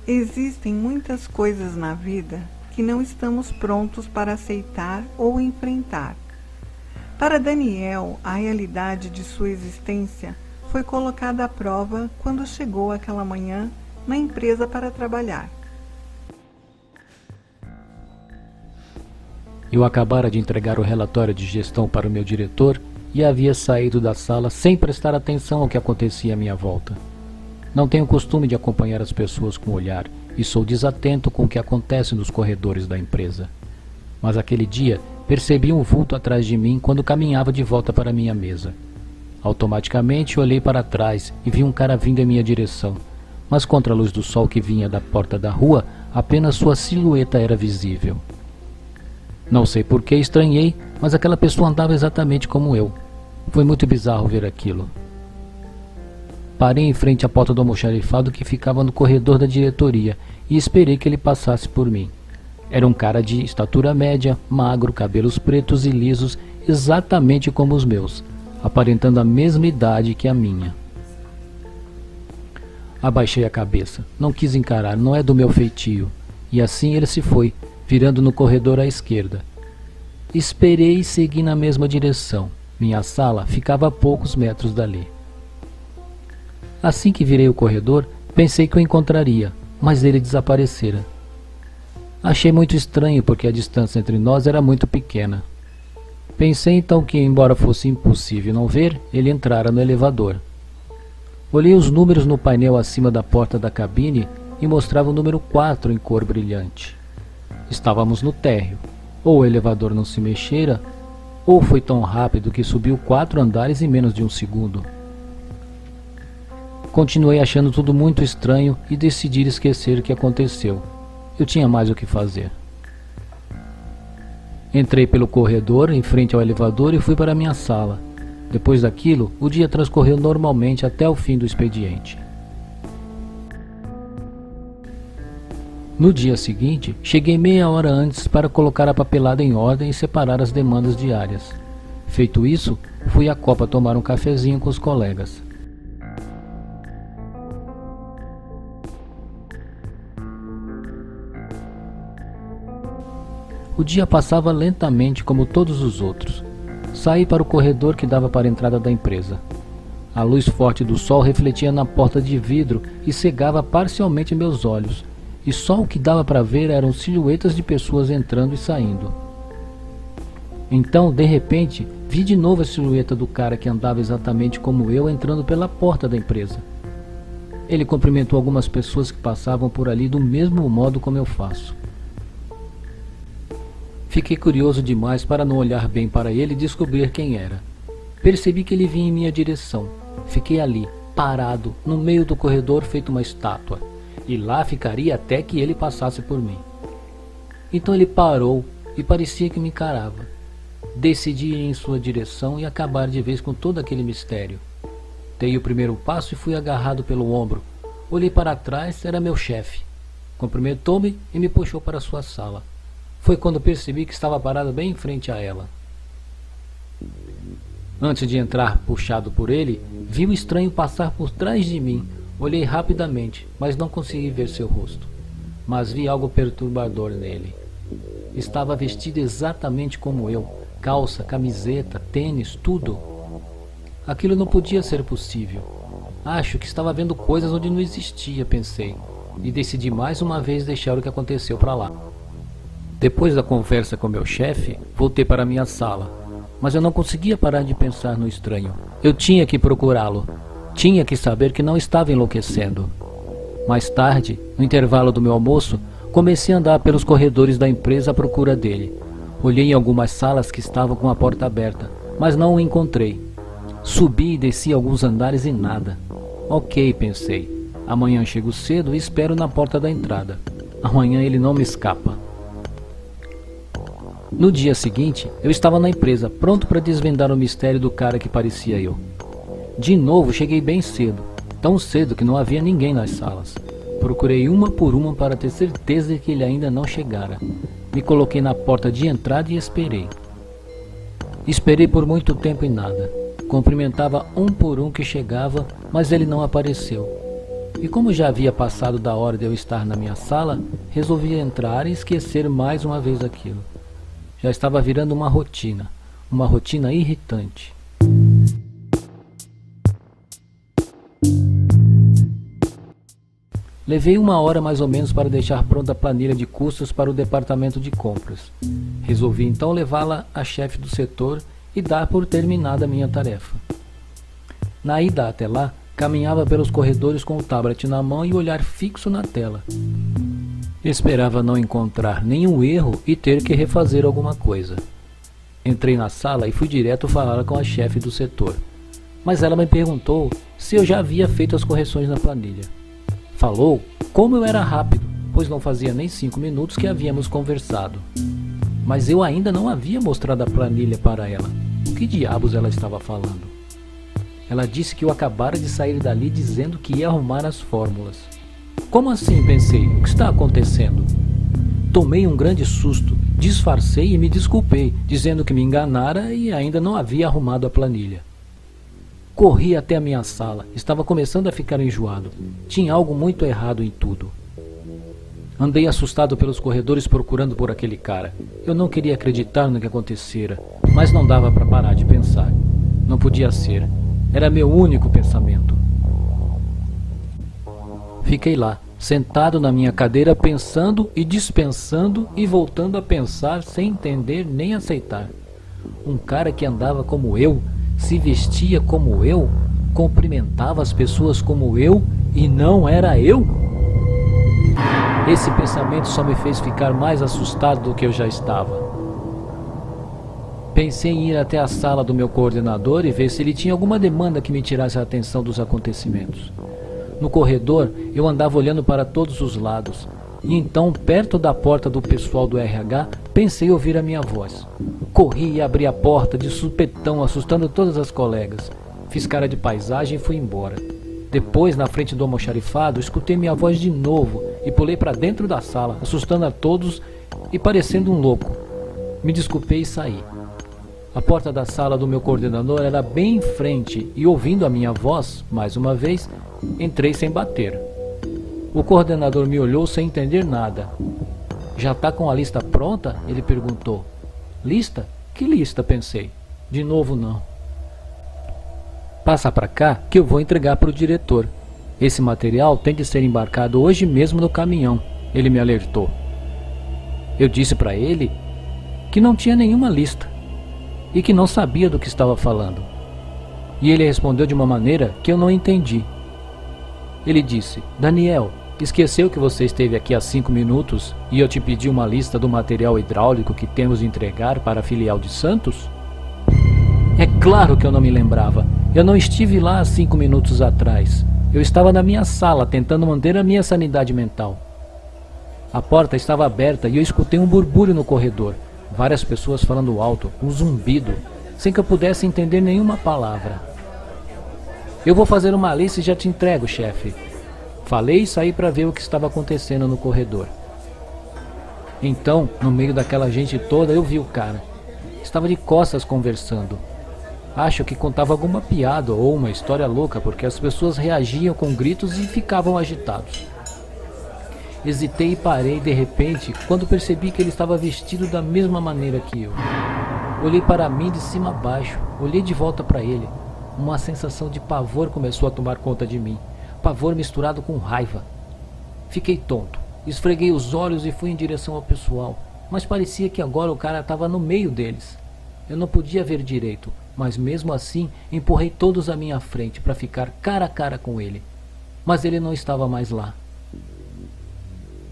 Existem muitas coisas na vida que não estamos prontos para aceitar ou enfrentar. Para Daniel, a realidade de sua existência foi colocada à prova quando chegou aquela manhã na empresa para trabalhar. Eu acabara de entregar o relatório de gestão para o meu diretor e havia saído da sala sem prestar atenção ao que acontecia à minha volta. Não tenho costume de acompanhar as pessoas com o olhar e sou desatento com o que acontece nos corredores da empresa. Mas aquele dia percebi um vulto atrás de mim quando caminhava de volta para minha mesa. Automaticamente olhei para trás e vi um cara vindo em minha direção, mas contra a luz do sol que vinha da porta da rua, apenas sua silhueta era visível. Não sei por que estranhei, mas aquela pessoa andava exatamente como eu. Foi muito bizarro ver aquilo. Parei em frente à porta do almoxarifado que ficava no corredor da diretoria e esperei que ele passasse por mim. Era um cara de estatura média, magro, cabelos pretos e lisos, exatamente como os meus, aparentando a mesma idade que a minha. Abaixei a cabeça, não quis encarar, não é do meu feitio, e assim ele se foi, virando no corredor à esquerda. Esperei e segui na mesma direção. Minha sala ficava a poucos metros dali. Assim que virei o corredor, pensei que o encontraria, mas ele desaparecera. Achei muito estranho porque a distância entre nós era muito pequena. Pensei então que, embora fosse impossível não ver, ele entrara no elevador. Olhei os números no painel acima da porta da cabine e mostrava o número 4 em cor brilhante. Estávamos no térreo. Ou o elevador não se mexera, ou foi tão rápido que subiu 4 andares em menos de um segundo. Continuei achando tudo muito estranho e decidi esquecer o que aconteceu. Eu tinha mais o que fazer. Entrei pelo corredor em frente ao elevador e fui para minha sala. Depois daquilo, o dia transcorreu normalmente até o fim do expediente. No dia seguinte, cheguei meia hora antes para colocar a papelada em ordem e separar as demandas diárias. Feito isso, fui à copa tomar um cafezinho com os colegas. O dia passava lentamente como todos os outros. Saí para o corredor que dava para a entrada da empresa. A luz forte do sol refletia na porta de vidro e cegava parcialmente meus olhos, e só o que dava para ver eram silhuetas de pessoas entrando e saindo. Então, de repente, vi de novo a silhueta do cara que andava exatamente como eu entrando pela porta da empresa. Ele cumprimentou algumas pessoas que passavam por ali do mesmo modo como eu faço. Fiquei curioso demais para não olhar bem para ele e descobrir quem era. Percebi que ele vinha em minha direção. Fiquei ali, parado, no meio do corredor feito uma estátua, e lá ficaria até que ele passasse por mim. Então ele parou e parecia que me encarava. Decidi ir em sua direção e acabar de vez com todo aquele mistério. Dei o primeiro passo e fui agarrado pelo ombro. Olhei para trás, era meu chefe. Cumprimentou-me e me puxou para sua sala. Foi quando percebi que estava parado bem em frente a ela. Antes de entrar puxado por ele, vi o estranho passar por trás de mim. Olhei rapidamente, mas não consegui ver seu rosto. Mas vi algo perturbador nele. Estava vestido exatamente como eu. Calça, camiseta, tênis, tudo. Aquilo não podia ser possível. Acho que estava vendo coisas onde não existia, pensei. E decidi mais uma vez deixar o que aconteceu para lá. Depois da conversa com meu chefe, voltei para minha sala, mas eu não conseguia parar de pensar no estranho. Eu tinha que procurá-lo, tinha que saber que não estava enlouquecendo. Mais tarde, no intervalo do meu almoço, comecei a andar pelos corredores da empresa à procura dele. Olhei em algumas salas que estavam com a porta aberta, mas não o encontrei. Subi e desci alguns andares e nada. Ok, pensei, amanhã chego cedo e espero na porta da entrada. Amanhã ele não me escapa. No dia seguinte, eu estava na empresa, pronto para desvendar o mistério do cara que parecia eu. De novo, cheguei bem cedo. tão cedo que não havia ninguém nas salas. Procurei uma por uma para ter certeza de que ele ainda não chegara. Me coloquei na porta de entrada e esperei. Esperei por muito tempo e nada. Cumprimentava um por um que chegava, mas ele não apareceu. E como já havia passado da hora de eu estar na minha sala, resolvi entrar e esquecer mais uma vez aquilo. Já estava virando uma rotina irritante. Levei 1 hora mais ou menos para deixar pronta a planilha de custos para o departamento de compras. Resolvi então levá-la à chefe do setor e dar por terminada a minha tarefa. Na ida até lá, caminhava pelos corredores com o tablet na mão e o olhar fixo na tela. Esperava não encontrar nenhum erro e ter que refazer alguma coisa. Entrei na sala e fui direto falar com a chefe do setor. Mas ela me perguntou se eu já havia feito as correções na planilha. Falou como eu era rápido, pois não fazia nem 5 minutos que havíamos conversado. Mas eu ainda não havia mostrado a planilha para ela. O que diabos ela estava falando? Ela disse que eu acabara de sair dali dizendo que ia arrumar as fórmulas. Como assim? Pensei. O que está acontecendo? Tomei um grande susto, disfarcei e me desculpei, dizendo que me enganara e ainda não havia arrumado a planilha. Corri até a minha sala. Estava começando a ficar enjoado. Tinha algo muito errado em tudo. Andei assustado pelos corredores procurando por aquele cara. Eu não queria acreditar no que acontecera, mas não dava para parar de pensar. Não podia ser. Era meu único pensamento. Fiquei lá, sentado na minha cadeira, pensando e dispensando e voltando a pensar sem entender nem aceitar. Um cara que andava como eu, se vestia como eu, cumprimentava as pessoas como eu e não era eu? Esse pensamento só me fez ficar mais assustado do que eu já estava. Pensei em ir até a sala do meu coordenador e ver se ele tinha alguma demanda que me tirasse a atenção dos acontecimentos. No corredor, eu andava olhando para todos os lados, e então, perto da porta do pessoal do RH, pensei ouvir a minha voz. Corri e abri a porta de supetão, assustando todas as colegas. Fiz cara de paisagem e fui embora. Depois, na frente do almoxarifado, escutei minha voz de novo e pulei para dentro da sala, assustando a todos e parecendo um louco. Me desculpei e saí. A porta da sala do meu coordenador era bem em frente e, ouvindo a minha voz, mais uma vez, entrei sem bater. O coordenador me olhou sem entender nada. Já está com a lista pronta? Ele perguntou. Lista? Que lista? Pensei. De novo não. Passa para cá que eu vou entregar para o diretor. Esse material tem de ser embarcado hoje mesmo no caminhão, ele me alertou. Eu disse para ele que não tinha nenhuma lista e que não sabia do que estava falando. E ele respondeu de uma maneira que eu não entendi. Ele disse: Daniel, esqueceu que você esteve aqui há 5 minutos e eu te pedi uma lista do material hidráulico que temos de entregar para a filial de Santos? É claro que eu não me lembrava. Eu não estive lá há 5 minutos atrás. Eu estava na minha sala tentando manter a minha sanidade mental. A porta estava aberta e eu escutei um burbúrio no corredor. Várias pessoas falando alto, um zumbido, sem que eu pudesse entender nenhuma palavra. Eu vou fazer uma lista e já te entrego, chefe. Falei e saí para ver o que estava acontecendo no corredor. Então, no meio daquela gente toda, eu vi o cara. Estava de costas conversando. Acho que contava alguma piada ou uma história louca, porque as pessoas reagiam com gritos e ficavam agitados. Hesitei e parei de repente quando percebi que ele estava vestido da mesma maneira que eu. Olhei para mim de cima a baixo, olhei de volta para ele. Uma sensação de pavor começou a tomar conta de mim. Pavor misturado com raiva. Fiquei tonto, esfreguei os olhos e fui em direção ao pessoal, mas parecia que agora o cara estava no meio deles. Eu não podia ver direito, mas mesmo assim empurrei todos à minha frente para ficar cara a cara com ele. Mas ele não estava mais lá.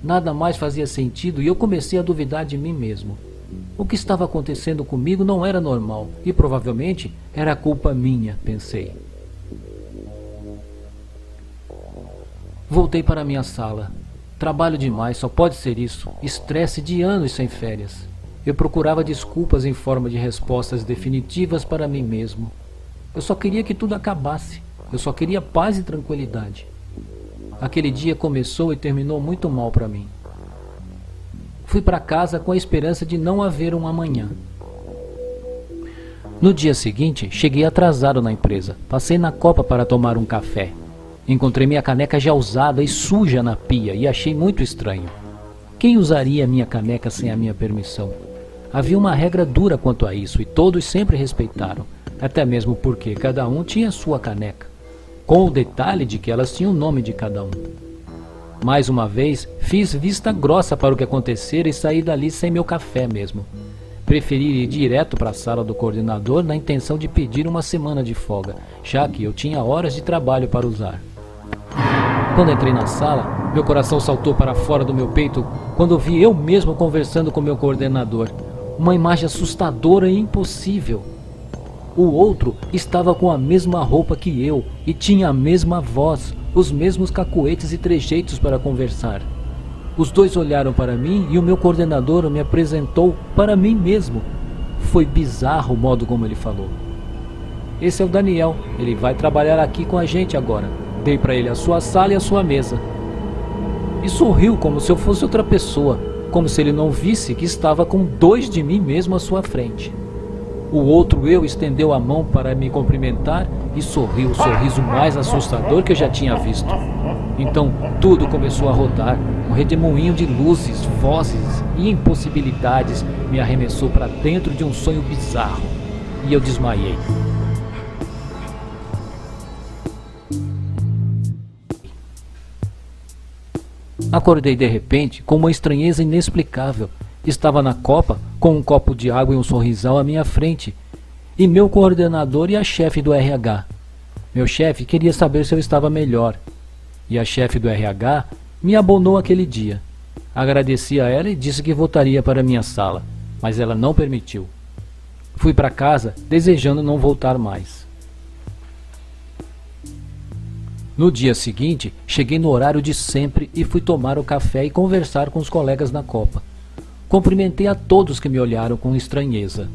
Nada mais fazia sentido e eu comecei a duvidar de mim mesmo. O que estava acontecendo comigo não era normal e provavelmente era culpa minha, pensei. Voltei para minha sala. Trabalho demais, só pode ser isso. Estresse de anos sem férias. Eu procurava desculpas em forma de respostas definitivas para mim mesmo. Eu só queria que tudo acabasse. Eu só queria paz e tranquilidade. Aquele dia começou e terminou muito mal para mim. Fui para casa com a esperança de não haver um amanhã. No dia seguinte, cheguei atrasado na empresa. Passei na copa para tomar um café. Encontrei minha caneca já usada e suja na pia e achei muito estranho. Quem usaria minha caneca sem a minha permissão? Havia uma regra dura quanto a isso e todos sempre respeitaram, até mesmo porque cada um tinha sua caneca, com o detalhe de que elas tinham o nome de cada um. Mais uma vez, fiz vista grossa para o que acontecera e saí dali sem meu café mesmo. Preferi ir direto para a sala do coordenador na intenção de pedir uma semana de folga, já que eu tinha horas de trabalho para usar. Quando entrei na sala, meu coração saltou para fora do meu peito quando vi eu mesmo conversando com meu coordenador. Uma imagem assustadora e impossível. O outro estava com a mesma roupa que eu e tinha a mesma voz, os mesmos cacuetes e trejeitos para conversar. Os dois olharam para mim e o meu coordenador me apresentou para mim mesmo. Foi bizarro o modo como ele falou. Esse é o Daniel, ele vai trabalhar aqui com a gente agora. Dei para ele a sua sala e a sua mesa. E sorriu como se eu fosse outra pessoa, como se ele não visse que estava com dois de mim mesmo à sua frente. O outro eu estendeu a mão para me cumprimentar e sorriu o sorriso mais assustador que eu já tinha visto. Então tudo começou a rodar, um redemoinho de luzes, vozes e impossibilidades me arremessou para dentro de um sonho bizarro e eu desmaiei. Acordei de repente com uma estranheza inexplicável. Estava na copa, com um copo de água e um sorrisal à minha frente, e meu coordenador e a chefe do RH. Meu chefe queria saber se eu estava melhor, e a chefe do RH me abonou aquele dia. Agradeci a ela e disse que voltaria para minha sala, mas ela não permitiu. Fui para casa desejando não voltar mais. No dia seguinte, cheguei no horário de sempre e fui tomar o café e conversar com os colegas na copa. Cumprimentei a todos que me olharam com estranheza.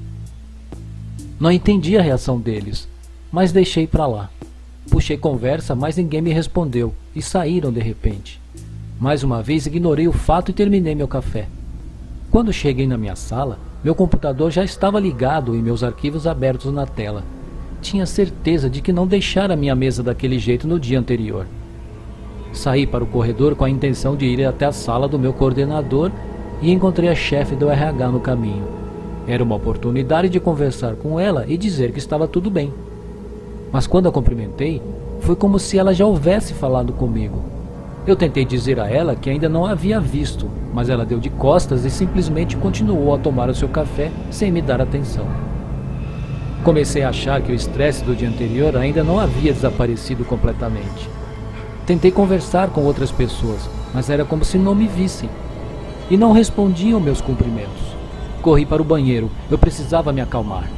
Não entendi a reação deles, mas deixei para lá. Puxei conversa, mas ninguém me respondeu e saíram de repente. Mais uma vez ignorei o fato e terminei meu café. Quando cheguei na minha sala, meu computador já estava ligado e meus arquivos abertos na tela. Tinha certeza de que não deixara minha mesa daquele jeito no dia anterior. Saí para o corredor com a intenção de ir até a sala do meu coordenador e encontrei a chefe do RH no caminho. Era uma oportunidade de conversar com ela e dizer que estava tudo bem. Mas quando a cumprimentei, foi como se ela já houvesse falado comigo. Eu tentei dizer a ela que ainda não a havia visto, mas ela deu de costas e simplesmente continuou a tomar o seu café sem me dar atenção. Comecei a achar que o estresse do dia anterior ainda não havia desaparecido completamente. Tentei conversar com outras pessoas, mas era como se não me vissem. E não respondiam meus cumprimentos. Corri para o banheiro, eu precisava me acalmar.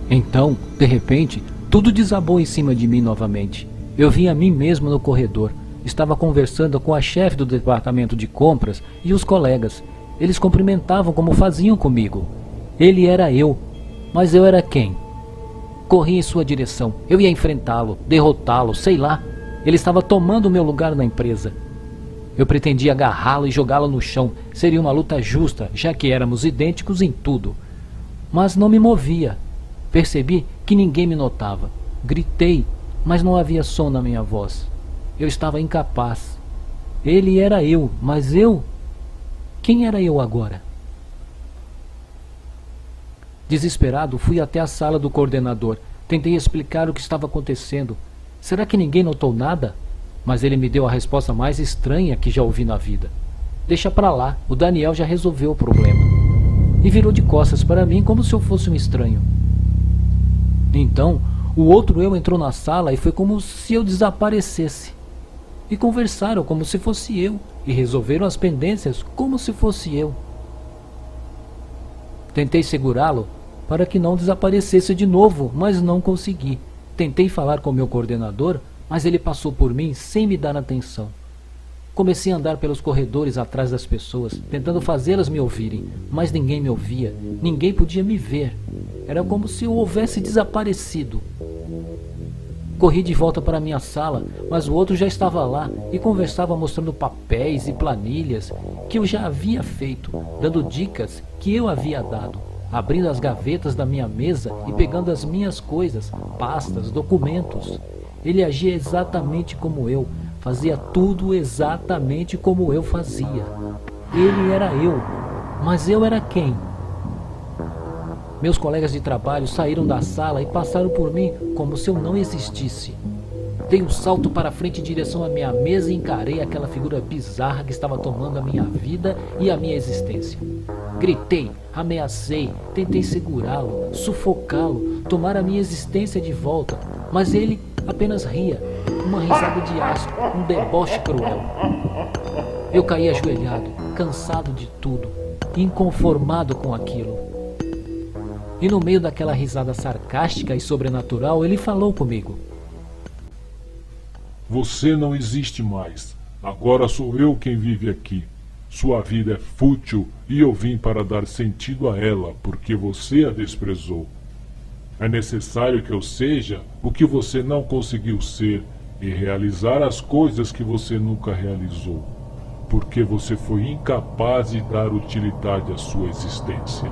Então, de repente, tudo desabou em cima de mim novamente. Eu vi a mim mesmo no corredor. Estava conversando com a chefe do departamento de compras e os colegas. Eles cumprimentavam como faziam comigo. Ele era eu, mas eu era quem? Corri em sua direção. Eu ia enfrentá-lo, derrotá-lo, sei lá. Ele estava tomando o meu lugar na empresa. Eu pretendia agarrá-lo e jogá-lo no chão. Seria uma luta justa, já que éramos idênticos em tudo. Mas não me movia. Percebi que ninguém me notava. Gritei, mas não havia som na minha voz. Eu estava incapaz. Ele era eu, mas eu? Quem era eu agora? Desesperado, fui até a sala do coordenador. Tentei explicar o que estava acontecendo. Será que ninguém notou nada? Mas ele me deu a resposta mais estranha que já ouvi na vida. Deixa pra lá, o Daniel já resolveu o problema. E virou de costas para mim como se eu fosse um estranho. Então, o outro eu entrou na sala e foi como se eu desaparecesse. E conversaram como se fosse eu, e resolveram as pendências como se fosse eu. Tentei segurá-lo para que não desaparecesse de novo, mas não consegui. Tentei falar com meu coordenador, mas ele passou por mim sem me dar atenção. Comecei a andar pelos corredores atrás das pessoas, tentando fazê-las me ouvirem, mas ninguém me ouvia, ninguém podia me ver. Era como se eu houvesse desaparecido. Corri de volta para minha sala, mas o outro já estava lá e conversava mostrando papéis e planilhas que eu já havia feito, dando dicas que eu havia dado, abrindo as gavetas da minha mesa e pegando as minhas coisas, pastas, documentos. Ele agia exatamente como eu, fazia tudo exatamente como eu fazia. Ele era eu, mas eu era quem? Meus colegas de trabalho saíram da sala e passaram por mim como se eu não existisse. Dei um salto para frente em direção à minha mesa e encarei aquela figura bizarra que estava tomando a minha vida e a minha existência. Gritei, ameacei, tentei segurá-lo, sufocá-lo, tomar a minha existência de volta, mas ele apenas ria, uma risada de asco, um deboche cruel. Eu caí ajoelhado, cansado de tudo, inconformado com aquilo. E no meio daquela risada sarcástica e sobrenatural, ele falou comigo. Você não existe mais. Agora sou eu quem vive aqui. Sua vida é fútil e eu vim para dar sentido a ela, porque você a desprezou. É necessário que eu seja o que você não conseguiu ser e realizar as coisas que você nunca realizou, porque você foi incapaz de dar utilidade à sua existência.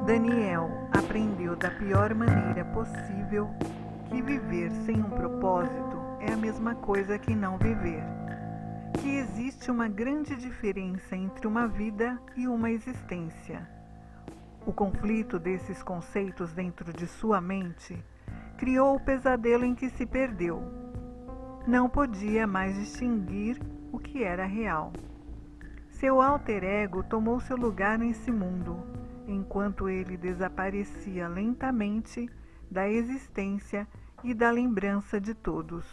Daniel aprendeu da pior maneira possível que viver sem um propósito é a mesma coisa que não viver. Que existe uma grande diferença entre uma vida e uma existência. O conflito desses conceitos dentro de sua mente criou o pesadelo em que se perdeu. Não podia mais distinguir o que era real. Seu alter ego tomou seu lugar nesse mundo, enquanto ele desaparecia lentamente da existência e da lembrança de todos.